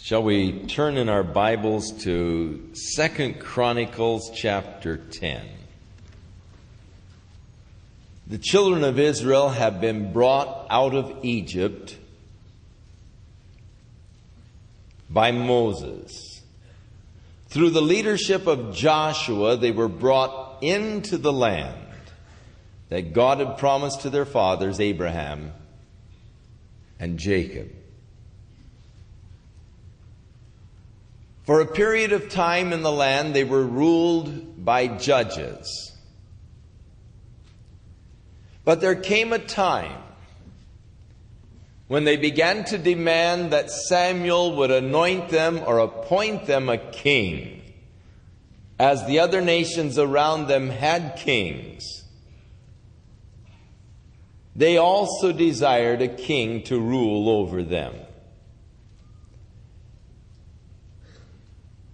Shall we turn in our Bibles to 2 Chronicles chapter 10. The children of Israel have been brought out of Egypt by Moses. Through the leadership of Joshua, they were brought into the land that God had promised to their fathers, Abraham and Jacob. For a period of time in the land, they were ruled by judges. But there came a time when they began to demand that Samuel would anoint them or appoint them a king, as the other nations around them had kings. They also desired a king to rule over them.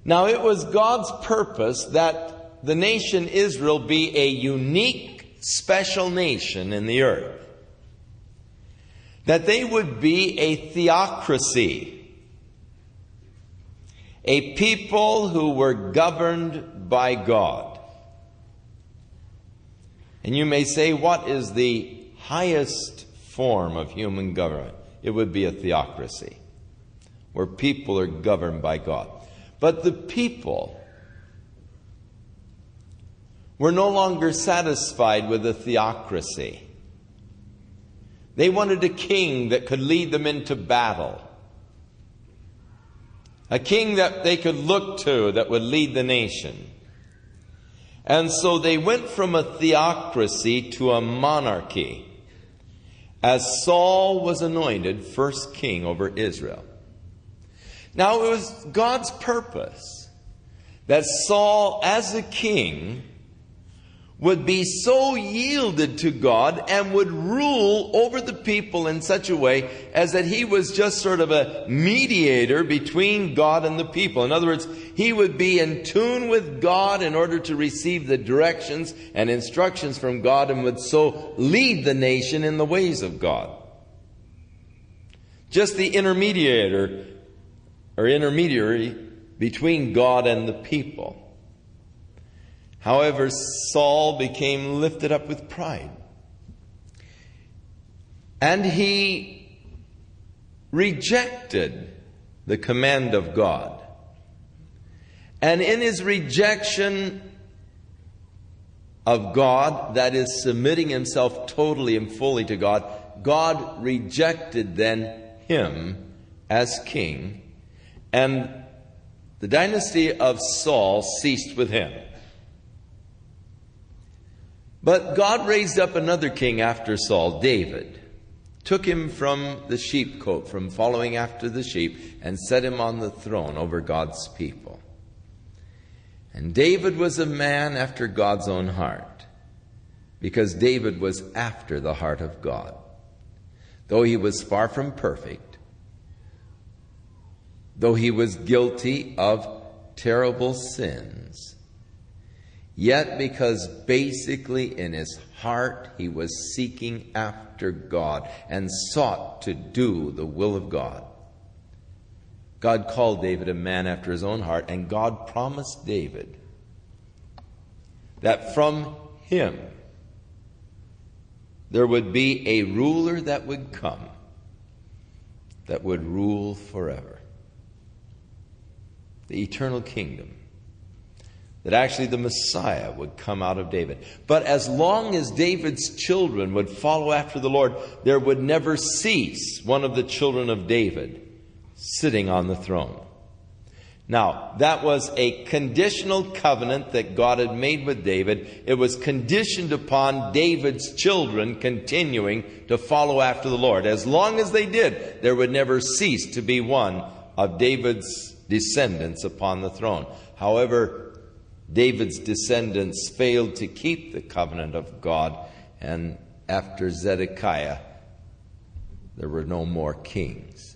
Now, it was God's purpose that the nation Israel be a unique, special nation in the earth. That they would be a theocracy, a people who were governed by God. And you may say, what is the highest form of human government? It would be a theocracy, where people are governed by God. But the people were no longer satisfied with a theocracy. They wanted a king that could lead them into battle. A king that they could look to that would lead the nation. And so they went from a theocracy to a monarchy, as Saul was anointed first king over Israel. Now, it was God's purpose that Saul, as a king, would be so yielded to God and would rule over the people in such a way as that he was just sort of a mediator between God and the people. In other words, he would be in tune with God in order to receive the directions and instructions from God, and would so lead the nation in the ways of God. Just the intermediary between God and the people. However, Saul became lifted up with pride. And he rejected the command of God. And in his rejection of God, that is, submitting himself totally and fully to God, God rejected then him as king. And the dynasty of Saul ceased with him. But God raised up another king after Saul, David, took him from the sheepcote, from following after the sheep, and set him on the throne over God's people. And David was a man after God's own heart, because David was after the heart of God. Though he was far from perfect, though he was guilty of terrible sins, yet because basically in his heart he was seeking after God and sought to do the will of God. God called David a man after his own heart, and God promised David that from him there would be a ruler that would come, that would rule forever. The eternal kingdom. That actually the Messiah would come out of David. But as long as David's children would follow after the Lord, there would never cease one of the children of David sitting on the throne. Now, that was a conditional covenant that God had made with David. It was conditioned upon David's children continuing to follow after the Lord. As long as they did, there would never cease to be one of David's descendants upon the throne. However, David's descendants failed to keep the covenant of God, and after Zedekiah, there were no more kings.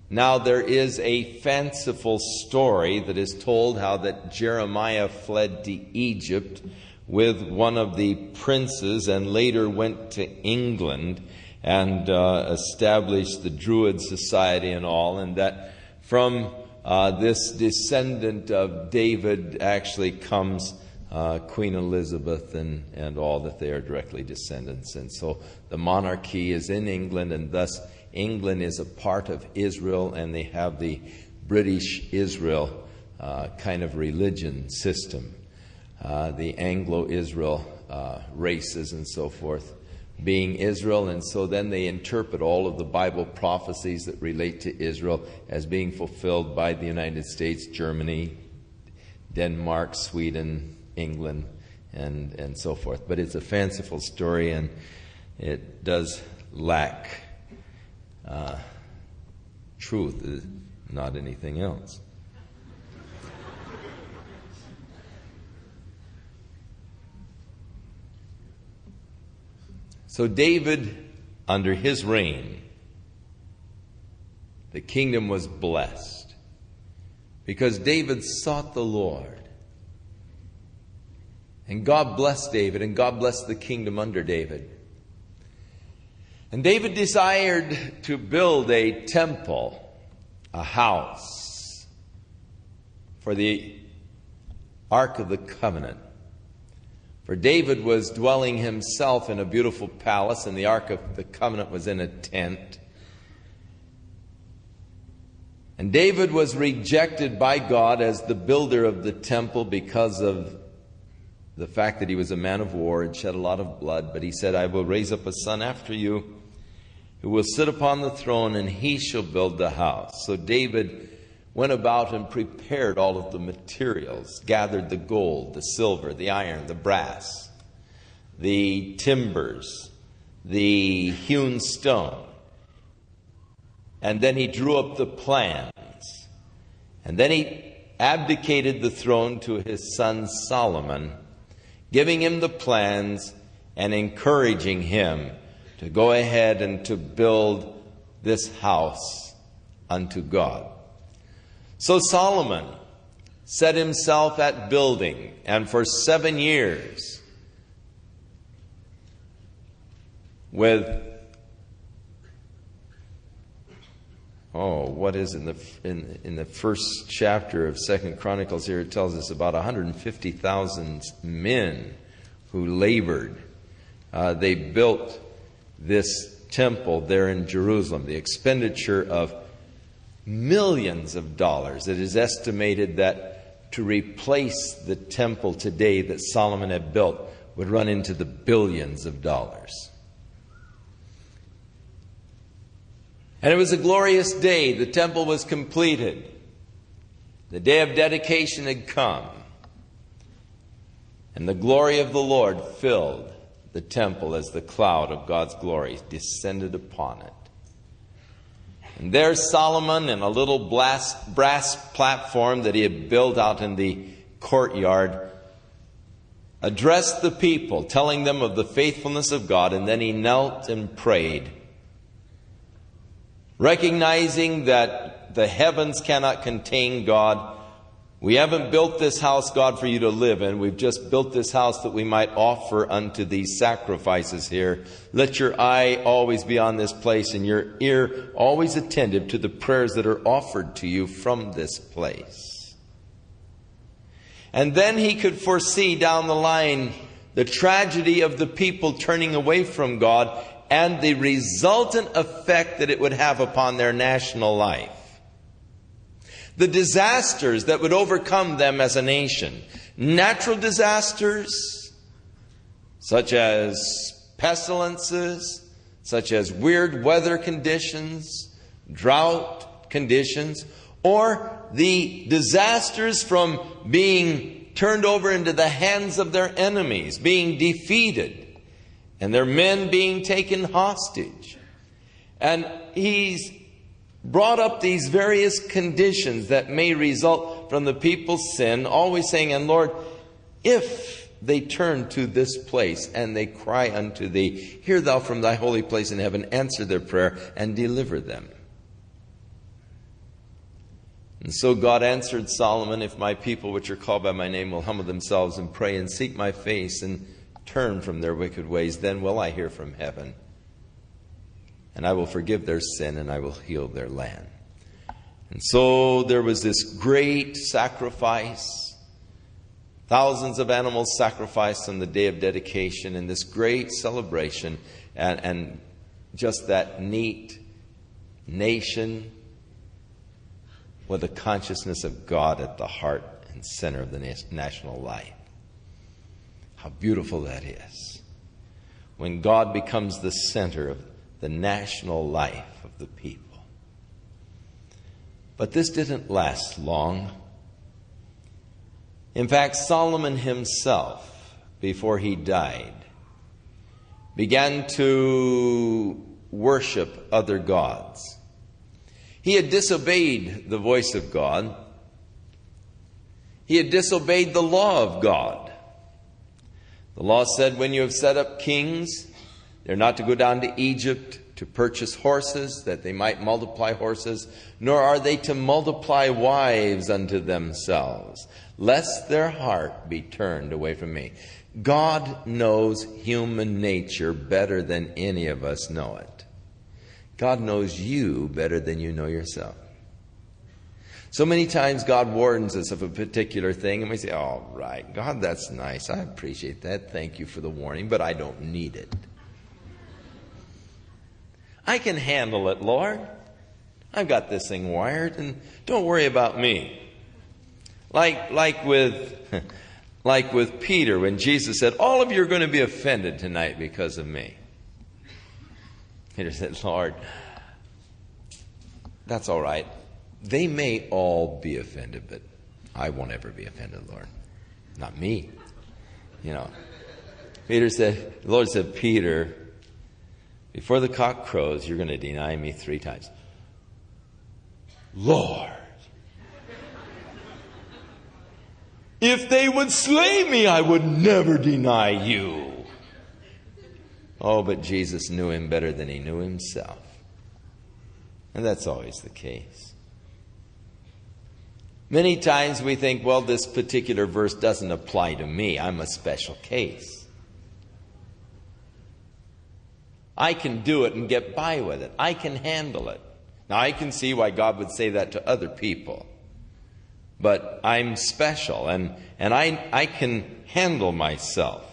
Now, there is a fanciful story that is told how that Jeremiah fled to Egypt with one of the princes and later went to England and established the Druid Society and all, and that From this descendant of David actually comes Queen Elizabeth and all that they are directly descendants. And so the monarchy is in England, and thus England is a part of Israel, and they have the British Israel kind of religion system. The Anglo-Israel races and so forth being Israel, and so then they interpret all of the Bible prophecies that relate to Israel as being fulfilled by the United States, Germany, Denmark, Sweden, England, and so forth. But it's a fanciful story, and it does lack truth, not anything else. So David, under his reign, the kingdom was blessed because David sought the Lord. And God blessed David, and God blessed the kingdom under David. And David desired to build a temple, a house, for the Ark of the Covenant. For David was dwelling himself in a beautiful palace, and the Ark of the Covenant was in a tent. And David was rejected by God as the builder of the temple because of the fact that he was a man of war and shed a lot of blood. But he said, I will raise up a son after you who will sit upon the throne, and he shall build the house. So David went about and prepared all of the materials, gathered the gold, the silver, the iron, the brass, the timbers, the hewn stone. And then he drew up the plans. And then he abdicated the throne to his son Solomon, giving him the plans and encouraging him to go ahead and to build this house unto God. So Solomon set himself at building, and for 7 years, with what is in the first chapter of 2 Chronicles here, it tells us about 150,000 men who labored. They built this temple there in Jerusalem. The expenditure of millions of dollars. It is estimated that to replace the temple today that Solomon had built would run into the billions of dollars. And it was a glorious day. The temple was completed. The day of dedication had come. And the glory of the Lord filled the temple as the cloud of God's glory descended upon it. And there Solomon, in a little brass platform that he had built out in the courtyard, addressed the people, telling them of the faithfulness of God, and then he knelt and prayed, recognizing that the heavens cannot contain God. We haven't built this house, God, for you to live in. We've just built this house that we might offer unto these sacrifices here. Let your eye always be on this place, and your ear always attentive to the prayers that are offered to you from this place. And then he could foresee down the line the tragedy of the people turning away from God and the resultant effect that it would have upon their national life. The disasters that would overcome them as a nation. Natural disasters, such as pestilences, such as weird weather conditions, drought conditions, or the disasters from being turned over into the hands of their enemies, being defeated, and their men being taken hostage. And he's brought up these various conditions that may result from the people's sin, always saying, and Lord, if they turn to this place and they cry unto thee, hear thou from thy holy place in heaven, answer their prayer and deliver them. And so God answered Solomon, if my people which are called by my name will humble themselves and pray and seek my face and turn from their wicked ways, then will I hear from heaven. And I will forgive their sin, and I will heal their land. And so there was this great sacrifice, thousands of animals sacrificed on the day of dedication, and this great celebration, and just that neat nation with a consciousness of God at the heart and center of the national life. How beautiful that is. When God becomes the center of the national life of the people. But this didn't last long. In fact, Solomon himself, before he died, began to worship other gods. He had disobeyed the voice of God. He had disobeyed the law of God. The law said, when you have set up kings, they're not to go down to Egypt to purchase horses, that they might multiply horses, nor are they to multiply wives unto themselves, lest their heart be turned away from me. God knows human nature better than any of us know it. God knows you better than you know yourself. So many times God warns us of a particular thing and we say, all right, God, that's nice. I appreciate that. Thank you for the warning, but I don't need it. I can handle it, Lord. I've got this thing wired, and don't worry about me. Like with Peter, when Jesus said, all of you are going to be offended tonight because of me. Peter said, Lord, that's all right. They may all be offended, but I won't ever be offended, Lord. Not me. You know. The Lord said, Peter, before the cock crows, you're going to deny me 3 times. Lord, if they would slay me, I would never deny you. Oh, but Jesus knew him better than he knew himself. And that's always the case. Many times we think, well, this particular verse doesn't apply to me. I'm a special case. I can do it and get by with it. I can handle it. Now, I can see why God would say that to other people. But I'm special, and I can handle myself.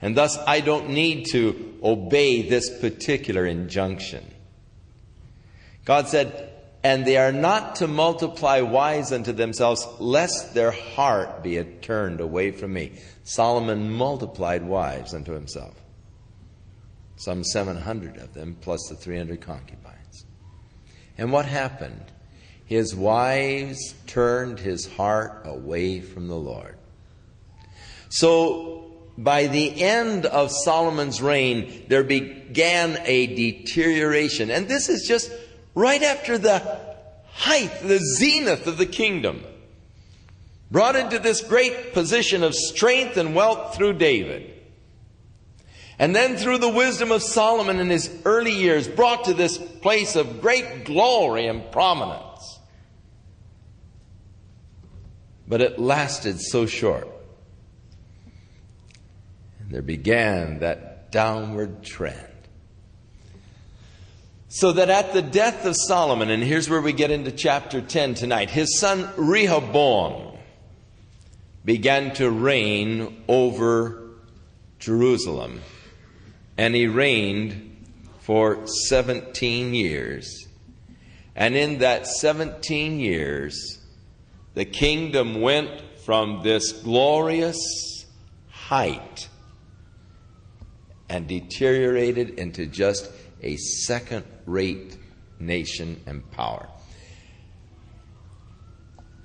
And thus, I don't need to obey this particular injunction. God said, and they are not to multiply wives unto themselves, lest their heart be turned away from me. Solomon multiplied wives unto himself. Some 700 of them, plus the 300 concubines. And what happened? His wives turned his heart away from the Lord. So, by the end of Solomon's reign, there began a deterioration. And this is just right after the height, the zenith of the kingdom. Brought into this great position of strength and wealth through David. And then through the wisdom of Solomon in his early years, brought to this place of great glory and prominence. But it lasted so short. And there began that downward trend. So that at the death of Solomon, and here's where we get into chapter 10 tonight, his son Rehoboam began to reign over Jerusalem. And he reigned for 17 years. And in that 17 years, the kingdom went from this glorious height and deteriorated into just a second-rate nation and power.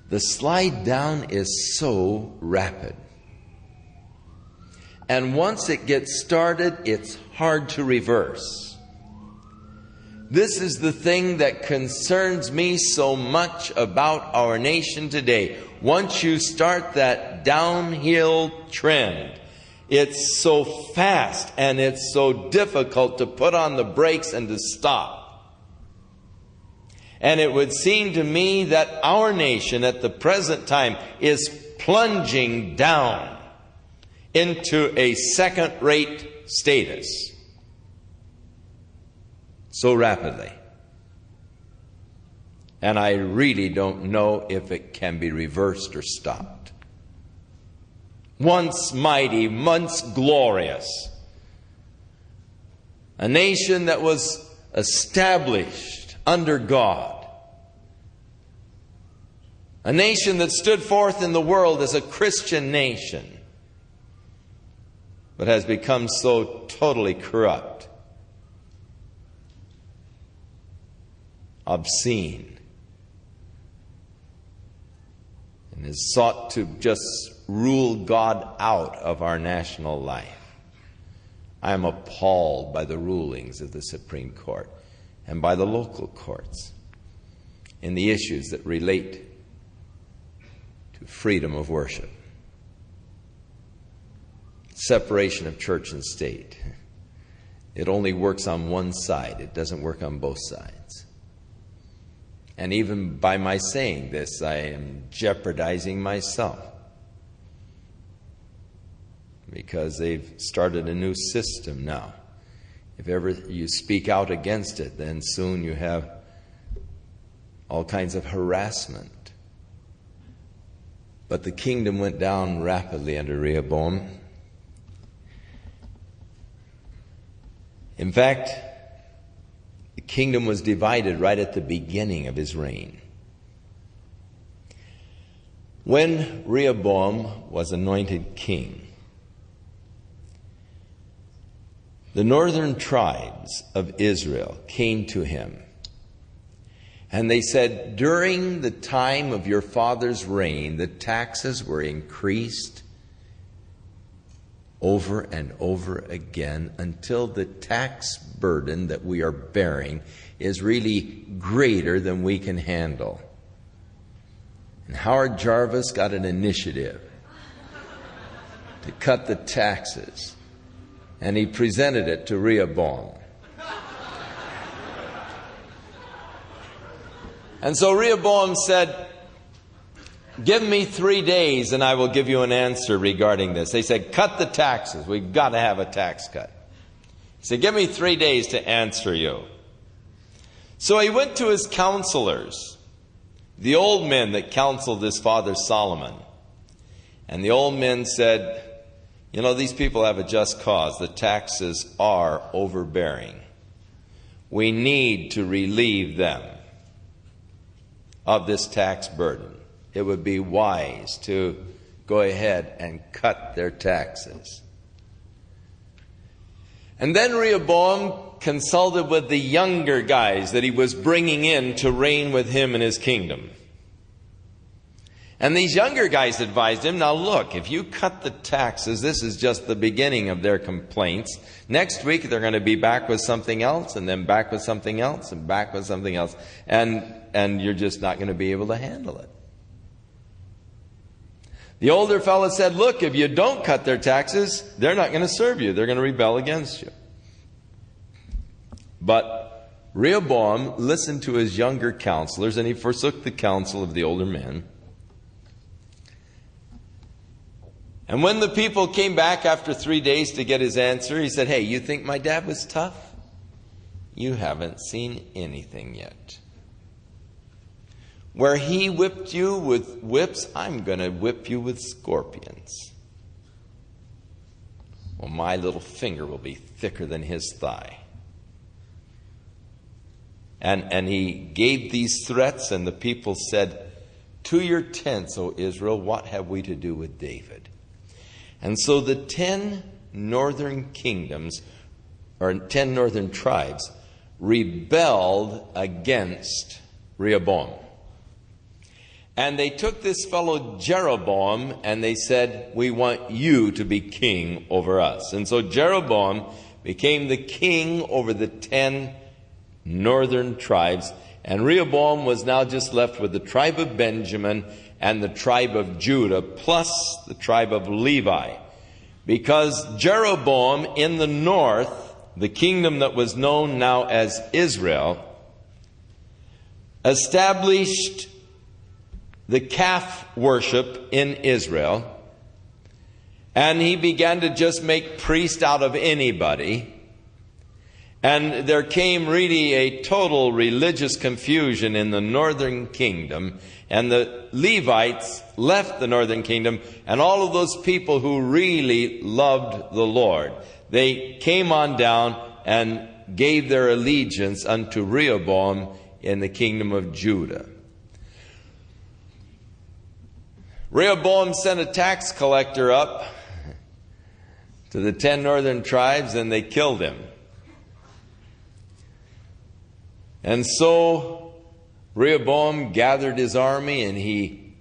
The slide down is so rapid. And once it gets started, it's hard to reverse. This is the thing that concerns me so much about our nation today. Once you start that downhill trend, it's so fast and it's so difficult to put on the brakes and to stop. And it would seem to me that our nation at the present time is plunging down into a second-rate status so rapidly. And I really don't know if it can be reversed or stopped. Once mighty, once glorious. A nation that was established under God. A nation that stood forth in the world as a Christian nation, but has become so totally corrupt, obscene, and has sought to just rule God out of our national life. I am appalled by the rulings of the Supreme Court and by the local courts in the issues that relate to freedom of worship, separation of church and state. It only works on one side. It doesn't work on both sides. And even by my saying this, I am jeopardizing myself, because they've started a new system now. If ever you speak out against it, then soon you have all kinds of harassment. But the kingdom went down rapidly under Rehoboam. In fact, the kingdom was divided right at the beginning of his reign. When Rehoboam was anointed king, the northern tribes of Israel came to him, and they said, during the time of your father's reign, the taxes were increased over and over again until the tax burden that we are bearing is really greater than we can handle. And Howard Jarvis got an initiative to cut the taxes, and he presented it to Rehoboam. And so Rehoboam said, give me 3 days and I will give you an answer regarding this. They said, cut the taxes. We've got to have a tax cut. He said, give me 3 days to answer you. So he went to his counselors, the old men that counseled his father Solomon. And the old men said, you know, these people have a just cause. The taxes are overbearing. We need to relieve them of this tax burden. It would be wise to go ahead and cut their taxes. And then Rehoboam consulted with the younger guys that he was bringing in to reign with him in his kingdom. And these younger guys advised him, now look, if you cut the taxes, this is just the beginning of their complaints. Next week they're going to be back with something else, and then back with something else, and back with something else. And you're just not going to be able to handle it. The older fellow said, look, if you don't cut their taxes, they're not going to serve you. They're going to rebel against you. But Rehoboam listened to his younger counselors, and he forsook the counsel of the older men. And when the people came back after 3 days to get his answer, he said, hey, you think my dad was tough? You haven't seen anything yet. Where he whipped you with whips, I'm going to whip you with scorpions. Well, my little finger will be thicker than his thigh. And he gave these threats, and the people said, to your tents, O Israel, what have we to do with David? And so the 10 northern kingdoms, or 10 northern tribes, rebelled against Rehoboam. And they took this fellow Jeroboam and they said, we want you to be king over us. And so Jeroboam became the king over the 10 northern tribes. And Rehoboam was now just left with the tribe of Benjamin and the tribe of Judah, plus the tribe of Levi. Because Jeroboam in the north, the kingdom that was known now as Israel, established the calf worship in Israel, and he began to just make priests out of anybody. And there came really a total religious confusion in the northern kingdom. And the Levites left the northern kingdom, and all of those people who really loved the Lord, they came on down and gave their allegiance unto Rehoboam in the kingdom of Judah. Rehoboam sent a tax collector up to the 10 northern tribes, and they killed him. And so Rehoboam gathered his army, and he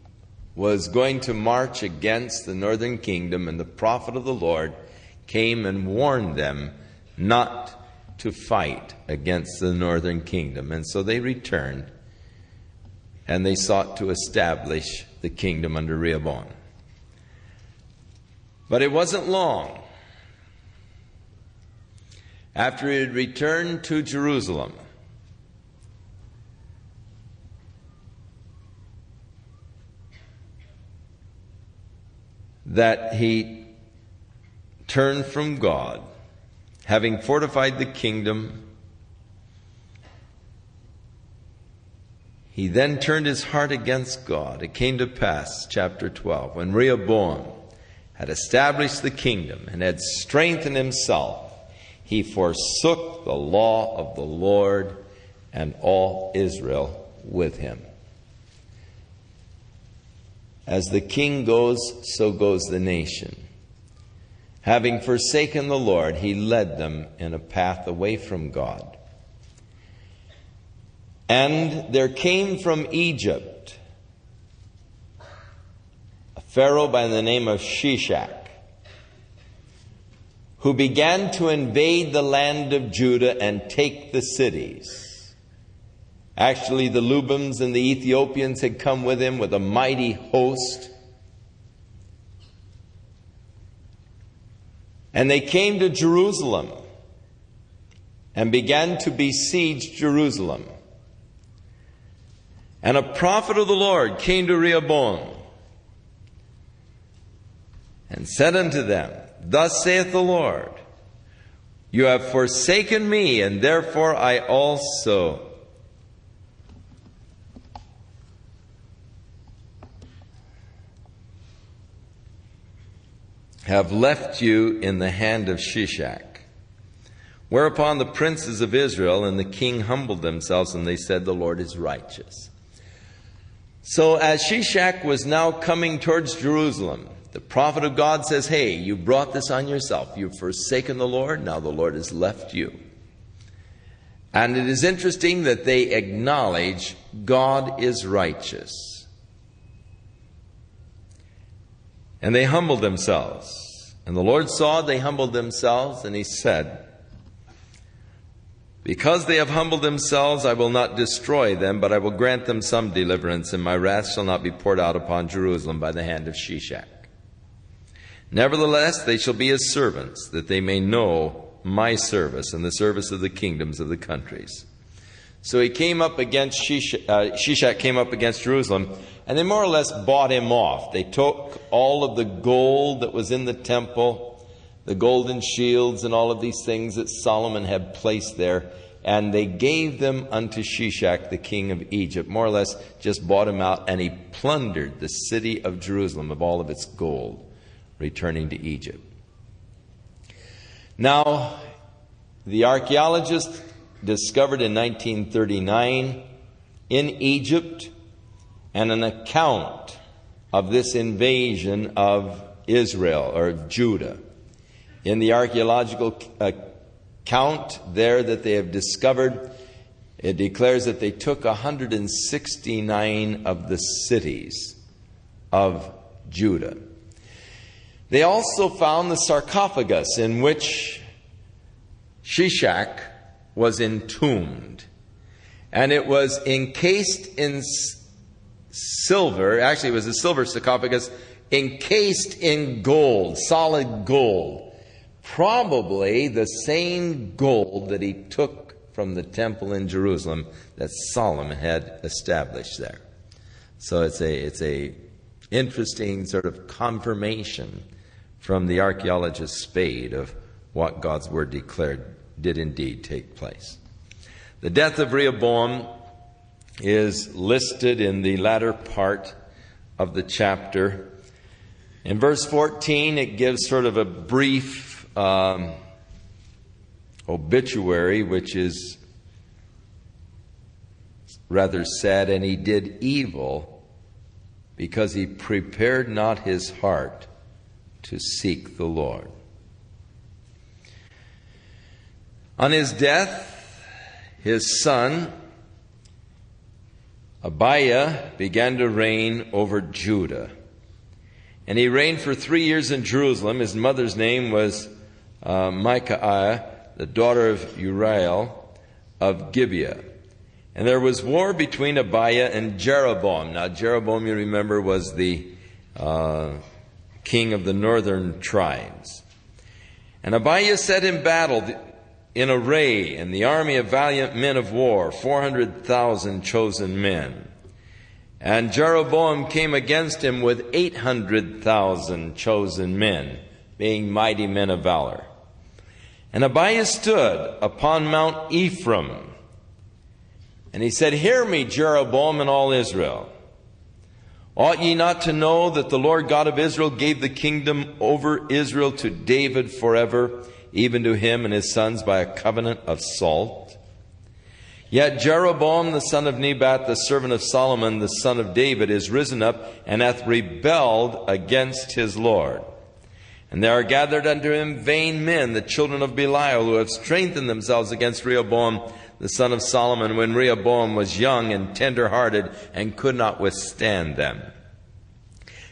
was going to march against the northern kingdom, and the prophet of the Lord came and warned them not to fight against the northern kingdom. And so they returned, and they sought to establish the kingdom under Rehoboam. But it wasn't long after he had returned to Jerusalem that he turned from God, having fortified the kingdom. He then turned his heart against God. It came to pass, chapter 12, when Rehoboam had established the kingdom and had strengthened himself, he forsook the law of the Lord, and all Israel with him. As the king goes, so goes the nation. Having forsaken the Lord, he led them in a path away from God. And there came from Egypt a Pharaoh by the name of Shishak, who began to invade the land of Judah and take the cities. Actually, the Lubims and the Ethiopians had come with him with a mighty host. And they came to Jerusalem and began to besiege Jerusalem. And a prophet of the Lord came to Rehoboam and said unto them, Thus saith the Lord, You have forsaken me, and therefore I also have left you in the hand of Shishak. Whereupon the princes of Israel and the king humbled themselves, and they said, The Lord is righteous. So as Shishak was now coming towards Jerusalem, the prophet of God says, Hey, you brought this on yourself. You've forsaken the Lord. Now the Lord has left you. And it is interesting that they acknowledge God is righteous. And they humbled themselves. And the Lord saw they humbled themselves, and he said, Because they have humbled themselves, I will not destroy them, but I will grant them some deliverance, and my wrath shall not be poured out upon Jerusalem by the hand of Shishak. Nevertheless, they shall be his servants, that they may know my service and the service of the kingdoms of the countries. So he came up against Shishak came up against Jerusalem, and they more or less bought him off. They took all of the gold that was in the temple, the golden shields and all of these things that Solomon had placed there, and they gave them unto Shishak, the king of Egypt. More or less just bought him out, and he plundered the city of Jerusalem of all of its gold, returning to Egypt. Now, the archaeologists discovered in 1939 in Egypt and an account of this invasion of Israel or Judah. In the archaeological account there that they have discovered, it declares that they took 169 of the cities of Judah. They also found the sarcophagus in which Shishak was entombed. And it was encased in silver. Actually, it was a silver sarcophagus encased in gold, solid gold. Probably the same gold that he took from the temple in Jerusalem that Solomon had established there. So it's a interesting sort of confirmation from the archaeologist Spade of what God's word declared did indeed take place. The death of Rehoboam is listed in the latter part of the chapter. In verse 14, it gives sort of a brief obituary, which is rather sad. And he did evil because he prepared not his heart to seek the Lord. On his death, his son Abiah began to reign over Judah. And he reigned for 3 years in Jerusalem. His mother's name was Micaiah, the daughter of Uriel of Gibeah. And there was war between Abiah and Jeroboam. Now, Jeroboam, you remember, was the king of the northern tribes. And Abiah set in battle in array, and the army of valiant men of war, 400,000 chosen men. And Jeroboam came against him with 800,000 chosen men, being mighty men of valor. And Abiah stood upon Mount Ephraim, and he said, "Hear me, Jeroboam and all Israel. Ought ye not to know that the Lord God of Israel gave the kingdom over Israel to David forever, even to him and his sons by a covenant of salt? Yet Jeroboam the son of Nebat, the servant of Solomon, the son of David, is risen up and hath rebelled against his Lord. And there are gathered unto him vain men, the children of Belial, who have strengthened themselves against Rehoboam the son of Solomon, when Rehoboam was young and tender-hearted, and could not withstand them.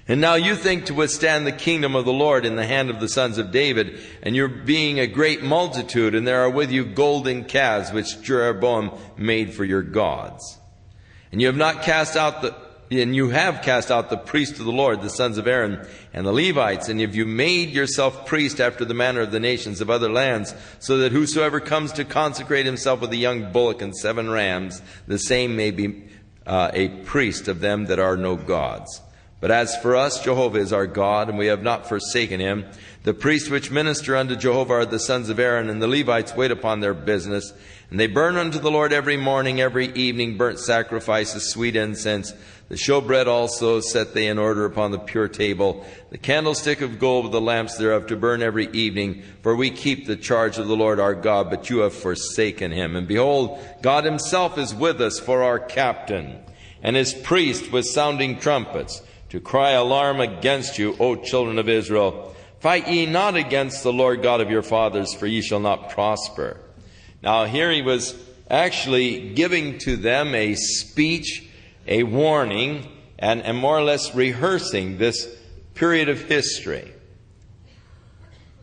And now you think to withstand the kingdom of the Lord in the hand of the sons of David, and you're being a great multitude, and there are with you golden calves which Jeroboam made for your gods. And you have cast out the priests of the Lord, the sons of Aaron, and the Levites, and have you made yourself priest after the manner of the nations of other lands, so that whosoever comes to consecrate himself with a young bullock and 7 rams, the same may be a priest of them that are no gods. But as for us, Jehovah is our God, and we have not forsaken him. The priests which minister unto Jehovah are the sons of Aaron, and the Levites wait upon their business. And they burn unto the Lord every morning, every evening, burnt sacrifices, sweet incense. The showbread also set they in order upon the pure table. The candlestick of gold with the lamps thereof to burn every evening. For we keep the charge of the Lord our God, but you have forsaken him. And behold, God himself is with us for our captain, and his priest with sounding trumpets, to cry alarm against you, O children of Israel. Fight ye not against the Lord God of your fathers, for ye shall not prosper." Now here he was actually giving to them a speech, a warning, and more or less rehearsing this period of history.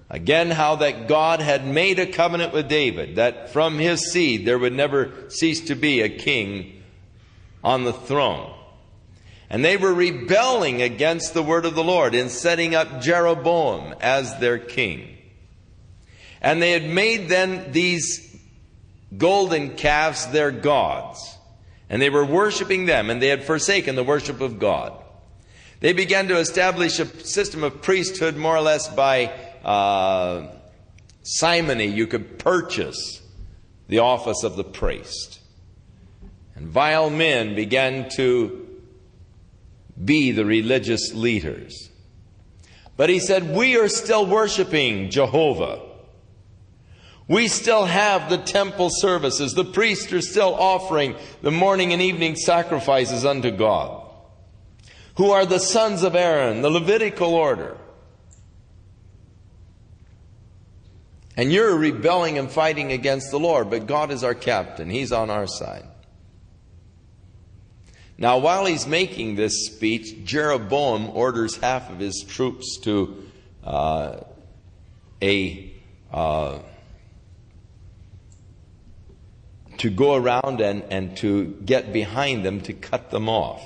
Again, how that God had made a covenant with David, that from his seed there would never cease to be a king on the throne. And they were rebelling against the word of the Lord in setting up Jeroboam as their king. And they had made then these golden calves their gods. And they were worshiping them, and they had forsaken the worship of God. They began to establish a system of priesthood more or less by simony. You could purchase the office of the priest. And vile men began to be the religious leaders. But he said, we are still worshiping Jehovah. We still have the temple services. The priests are still offering the morning and evening sacrifices unto God, who are the sons of Aaron, the Levitical order. And you're rebelling and fighting against the Lord, but God is our captain. He's on our side. Now, while he's making this speech, Jeroboam orders half of his troops to go around and to get behind them to cut them off.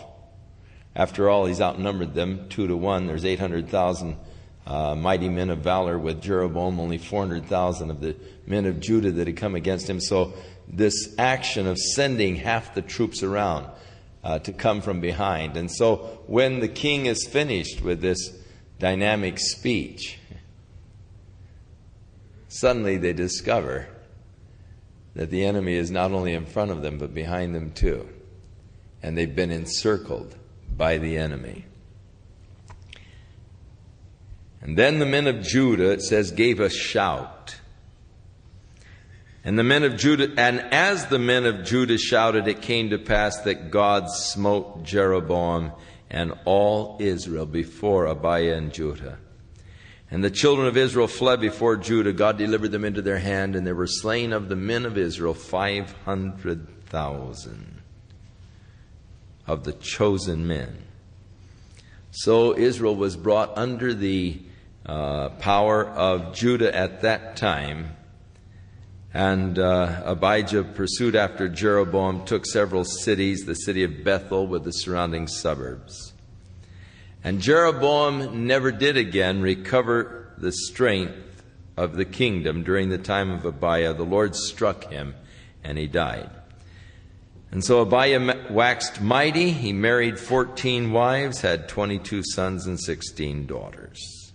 After all, he's outnumbered them 2-1. There's 800,000 mighty men of valor with Jeroboam, only 400,000 of the men of Judah that had come against him. So this action of sending half the troops around to come from behind. And so when the king is finished with this dynamic speech, suddenly they discover that the enemy is not only in front of them, but behind them too. And they've been encircled by the enemy. And then the men of Judah, it says, gave a shout. And as the men of Judah shouted, it came to pass that God smote Jeroboam and all Israel before Abiah and Judah. And the children of Israel fled before Judah. God delivered them into their hand, and there were slain of the men of Israel 500,000 of the chosen men. So Israel was brought under the power of Judah at that time. And Abijah pursued after Jeroboam, took several cities, the city of Bethel with the surrounding suburbs. And Jeroboam never did again recover the strength of the kingdom during the time of Abiah. The Lord struck him, and he died. And so Abiah waxed mighty. He married 14 wives, had 22 sons and 16 daughters.